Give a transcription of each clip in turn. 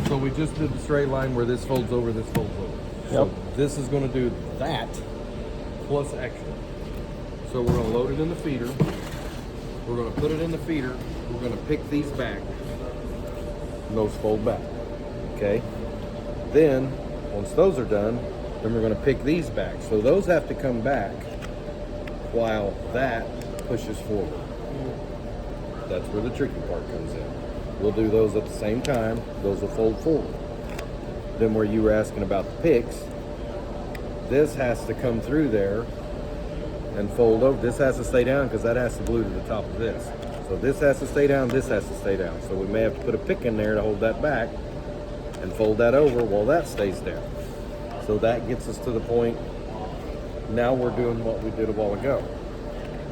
So we just did the straight line where this folds over, this folds over. So this is going to do that plus extra. So we're going to load it in the feeder. We're going to put it in the feeder. We're going to pick these back. And those fold back. Okay. Then, once those are done, then we're going to pick these back. So those have to come back while that pushes forward. That's where the tricky part comes in. We'll do those at the same time. Those will fold forward. Then where you were asking about the picks, this has to come through there and fold over. This has to stay down because that has to glue to the top of this. So this has to stay down, this has to stay down. So we may have to put a pick in there to hold that back and fold that over while that stays down. So that gets us to the point, now we're doing what we did a while ago.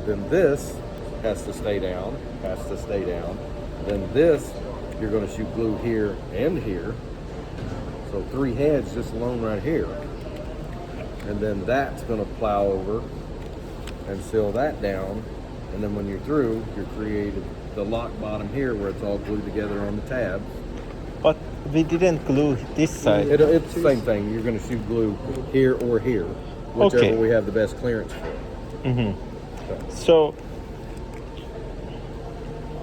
Then this has to stay down, has to stay down. Then this, you're gonna shoot glue here and here. So 3 heads just alone right here. And then that's gonna plow over and seal that down. And then when you're through, you're created the lock bottom here where it's all glued together on the tab. But we didn't glue this side. It's the same thing. You're gonna shoot glue here or here, whichever we have the best clearance for. So,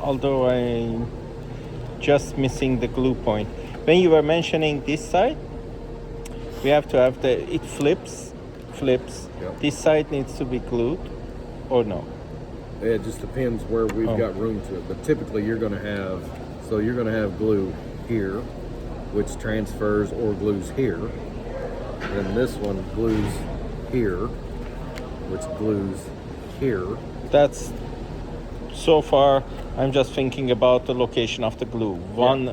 although I'm just missing the glue point, when you were mentioning this side, we have to have it flips. Yep. This side needs to be glued, or no? It just depends where we've got room to it. But typically you're gonna have glue here, which transfers or glues here. Then this one glues here, which glues here. That's so far. I'm just thinking about the location of the glue. One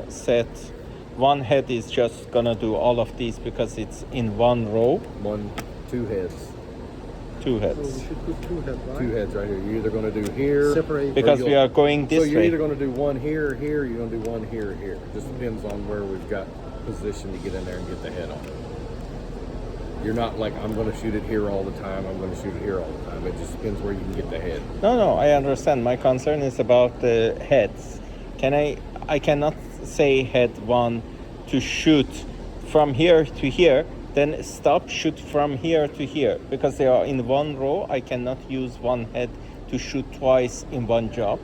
head is just gonna do all of these because it's in one row. 2 heads. 2 So heads. we should put 2 heads, right? 2 heads right here. You're either gonna do here. Separate. Because we are going this So you're way. either gonna do one here or here, or you're gonna do one here or here. Just depends on where we've got position to get in there and get the head on it. You're not like, I'm gonna shoot it here all the time, I'm gonna shoot it here all the time. It just depends where you can get the head. No, I understand. My concern is about the heads. I cannot say head 1 to shoot from here to here, then stop, shoot from here to here. Because they are in one row, I cannot use one head to shoot twice in one job.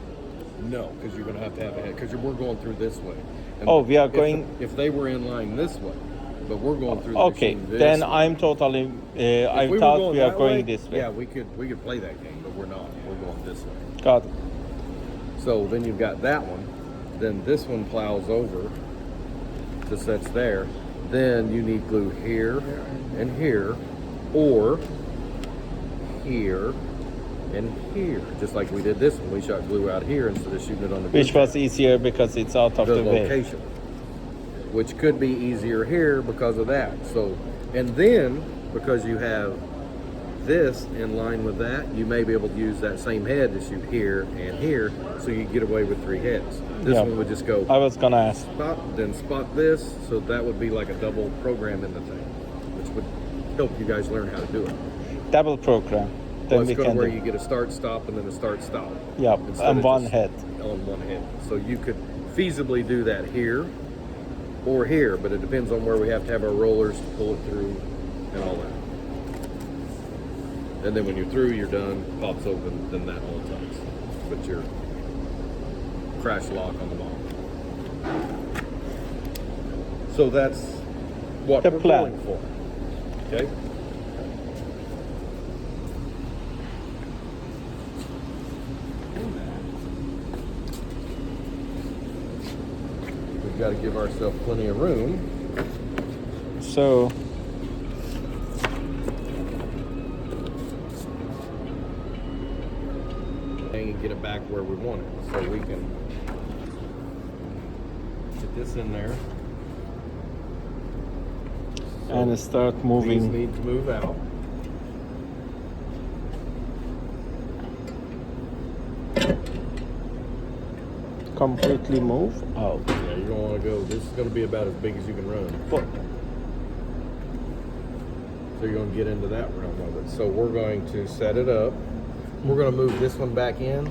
No, because you're gonna have to have a head, because we're going through this way. And Oh, we are going... If they were in line this way, but we're going through the Okay, machine this then way. I'm totally... I If we were thought we are that going this way. Yeah, we could play that game, but we're not. We're going this way. Got it. So then you've got that one. Then this one plows over to sets there. Then you need glue here and here, or here and here. Just like we did this one. We shot glue out here instead of shooting it on the Which was easier because it's out of the way. location. Which could be easier here because of that. So, and then because you have this in line with that, you may be able to use that same head to shoot here and here, so you get away with 3 heads. This one would just go I was gonna ask. spot, then spot this, so that would be like a double program in the thing, which would help you guys learn how to do it. Double program. Then Let's we go to can where do. you get a start stop and then a start stop. Yep, Instead and of one just head. on one head. So you could feasibly do that here or here, but it depends on where we have to have our rollers to pull it through and all that. And then when you're through, you're done, pops open, then that all tucks. But your crash lock on the bottom. So that's what The we're plan. going for. Okay? We've got to give ourselves plenty of room. So And get it back where we want it. So we can get this in there. and start These moving. need to move out. Completely move out. Yeah, you don't want to go. This is going to be about as big as you can run. But So you're going to get into that realm of it. So we're going to set it up. We're going to move this one back in,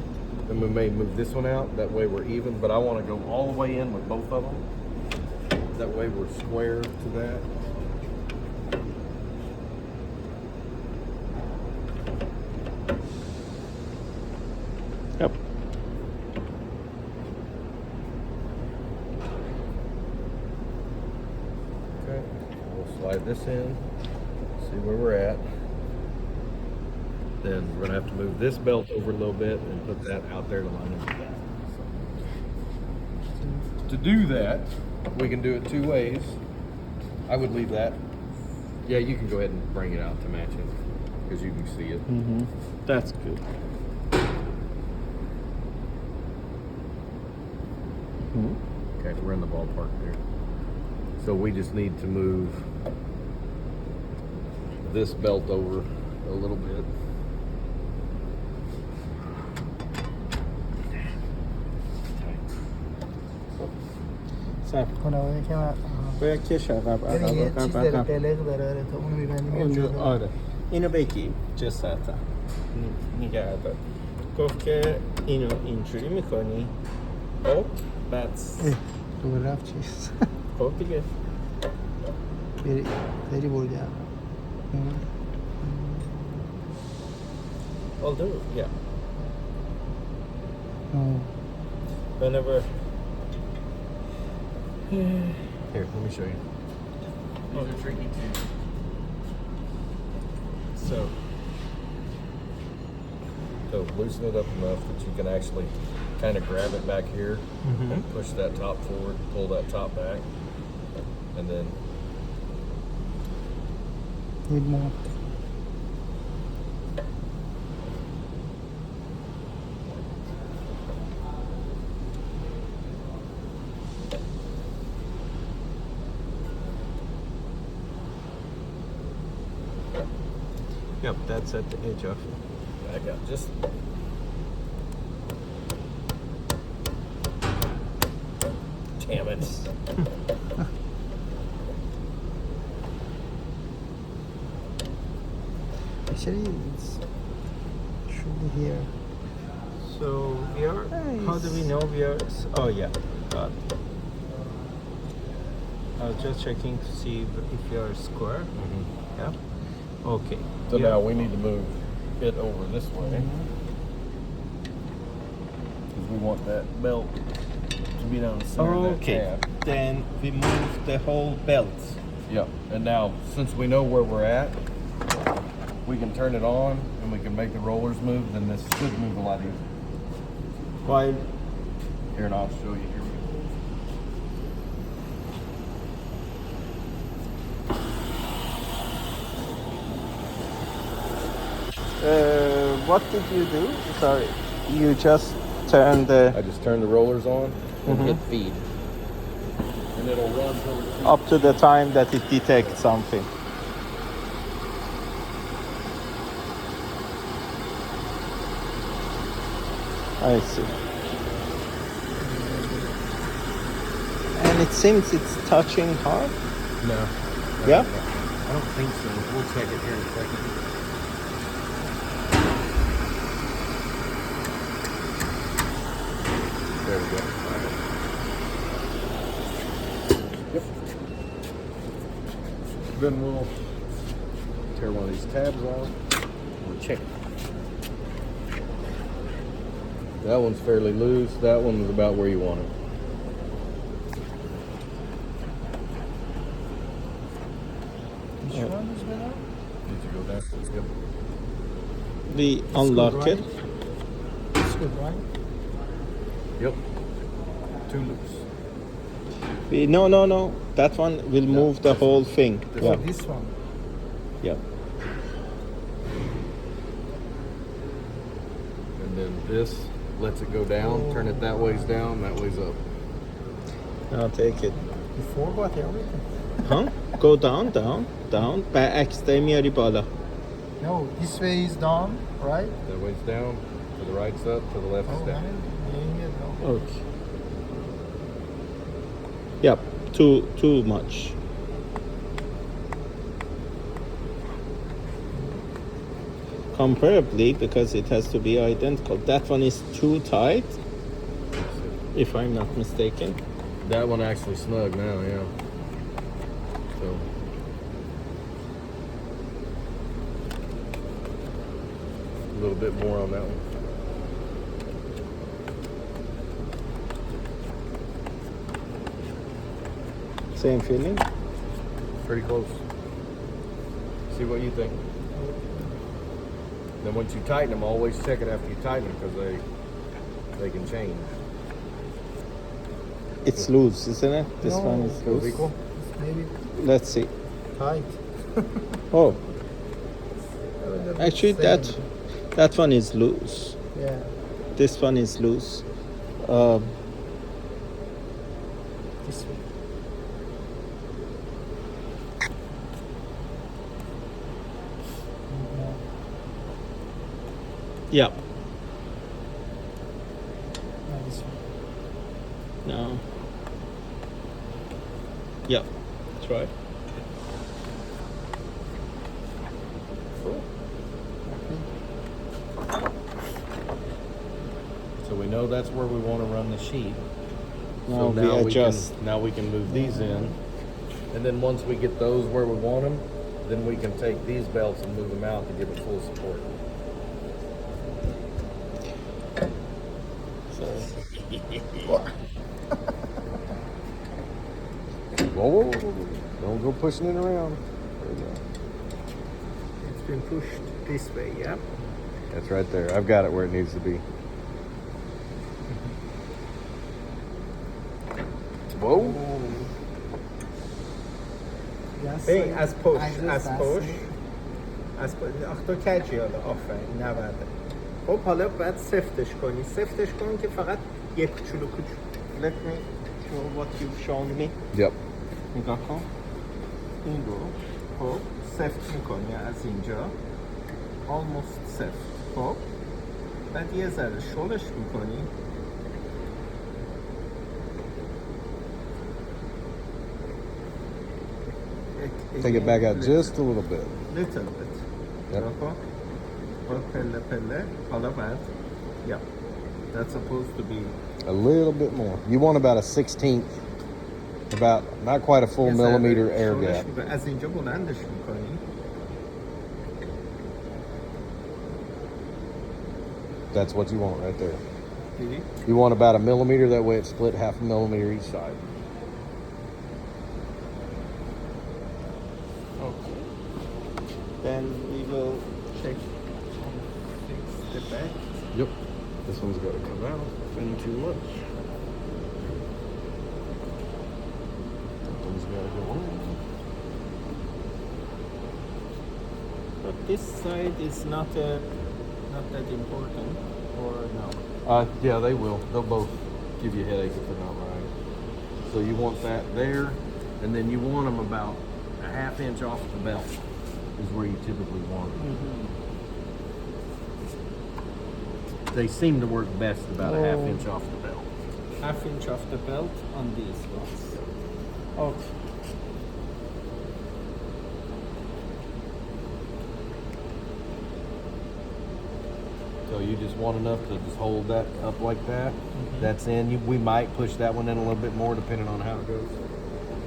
and we may move this one out. That way we're even. But I want to go all the way in with both of them. That way we're square to that. Yep. Okay, we'll slide this in, see where we're at. Then we're gonna have to move this belt over a little bit and put that out there to line up with that. To do that, we can do it two ways. I would leave that. Yeah, you can go ahead and bring it out to match it, because you can see it. Mm-hmm. That's good. Mm-hmm. Okay, we're in the ballpark there. So we just need to move this belt over a little bit. صبر کنه اون یکم باید کش عقب یعنی یه چیز داره عقب قلق داره تا اونو میبندیم اونجا جلو. آره اینو بگی جسارتا نگه دار گفت که اینو اینجوری میکنی خب بعد دوباره رفت چیز خب دیگه بری بردی I'll do it, yeah. Whenever. Here, let me show you. These are tricky too. So loosen it up enough that you can actually kind of grab it back here and push that top forward, pull that top back, and then Need more. Yep, that's at the edge of. back out just. Damn it. Actually, it's should be here. So we are. How do we know we are? Oh yeah, got it. I was just checking to see if you are square. Yeah. Okay. So Yeah. now we need to move it over this way. Because we want that belt to be down the center of that Okay. tab. Then we move the whole belt. Yep. And now, since we know where we're at, we can turn it on and we can make the rollers move, then this should move a lot easier. While Here, and I'll show you here. what did you do? Sorry. You just turned the I just turn the rollers on and hit feed. And it'll run till it's up to the time that it detects something. I see. And it seems it's touching hard. No. Yeah? I don't think so. We'll check it here in a second. There we go. Yep. Then we'll tear one of these tabs off. We'll check it. That one's fairly loose. That one is about where you want it. Which one is better? Need to go down. Yep. We unlock it. It's good, right? Yep. Too loose. No. That one will move the whole thing. This Yeah. one. This one. Yeah. And then this lets it go down. Turn it that way's down, that way's up. Now take it. You forgot everything. Huh? Go down. برعکس میاری بالا. No, this way is down, right? That way's down. To the right's up. To the left is Oh, down. no. Okay. Yep. Too much. Comparably, because it has to be identical. That one is too tight, if I'm not mistaken. That one actually snug now, yeah. So. A little bit more on that one. Same feeling? Pretty close. See what you think. Then once you tighten them, always check it after you tighten them because they can change. It's loose, isn't it? This No. one is Goes loose. equal? Maybe Let's see. tight. Oh, Same. actually that one is loose. Yeah. This one is loose. This way. Yeah. No, this way. No. Yeah. Try. So we know that's where we want to run the sheet. Now we now adjust. now we can move these in, and then once we get those where we want them, then we can take these belts and move them out to give it full support. Whoa, don't go pushing it around. There we go. It's been pushed this way, yeah. That's right there. I've got it where it needs to be. Whoa. Yes, Hey, I- as push, I just as asked push. it. از تو کجی حالا آفرین 90. خب حالا باید سفتش کنی کن که فقط یک کوچولو let me show what you've shown me. Yep. نگاه کن این رو خب سفت میکنی از اینجا almost سفت خب بعد یه ذره شلش میکنی Take it back out just a little bit. little bit. Yep. نگاه کن با پله پله حالا بعد yeah that's supposed to be A little bit more. You want about a 16th, about not quite a full یه ذره millimeter air شلش gap. می‌کنی. از اینجا بلندش میکنی That's what you want right there. دیدی؟ You want about a millimeter, that way it's split half a millimeter each side. Okay. Then we will check fix the back. Yep. This one's got to come out. Been too much. That one's got to go on. But this side is not that important, or no? Yeah, they will. They'll both give you a headache if they're not right. So you want that there, and then you want them about a half inch off the belt is where you typically want them. They seem to work best about a half Oh. inch off the belt. Half inch off the belt on these ones. Okay. So you just want enough to just hold that up like that. That's in. We might push that one in a little bit more depending on how it goes.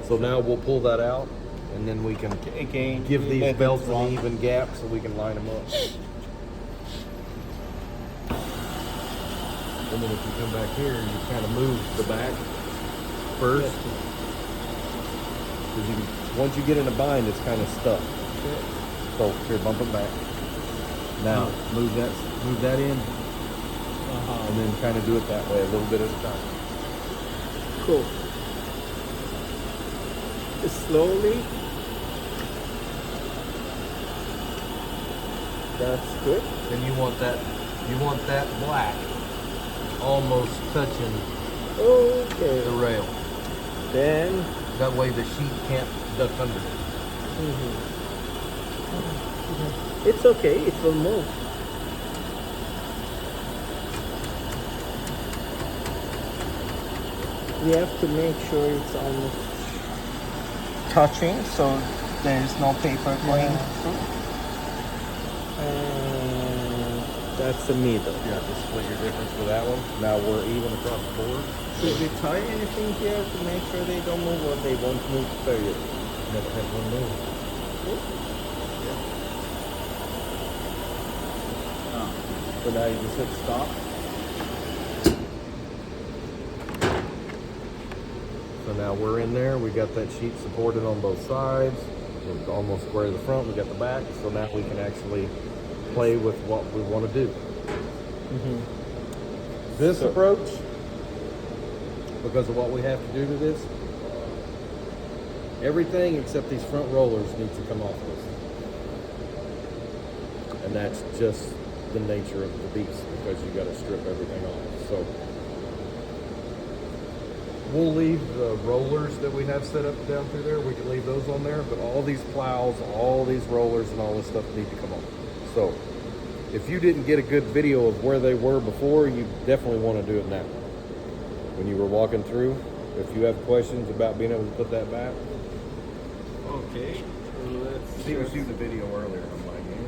So now we'll pull that out, and then we can Again, give you these let it belts run. an even gap so we can line them up. And then if you come back here, you kind of move the back first. Because you can, once you get in a bind, it's kind of stuck. So here, bump it back. Now move that in, and then kind of do it that way, a little bit at a time. Cool. Slowly. That's good. Then you want that black almost touching Okay. the rail. Then. That way the sheet can't duck under it. It's okay. It will move. We have to make sure it's almost touching, so there is no paper going through. And that's the middle. Yeah, just split your difference with that one. Now we're even across the board. Should we tie anything here to make sure they don't move or they won't move period? Never had one move. So now you just hit stop. So now we're in there. We got that sheet supported on both sides. We're almost square to the front. We got the back. So now we can actually play with what we want to do. This So- approach, because of what we have to do to this, everything except these front rollers needs to come off this. And that's just the nature of the beast, because you got to strip everything off. So we'll leave the rollers that we have set up down through there. We can leave those on there, but all these plows, all these rollers and all this stuff need to come off. So if you didn't get a good video of where they were before, you definitely want to do it now. When you were walking through, if you have questions about being able to put that back, Okay, let's he was shooting a video earlier on my game.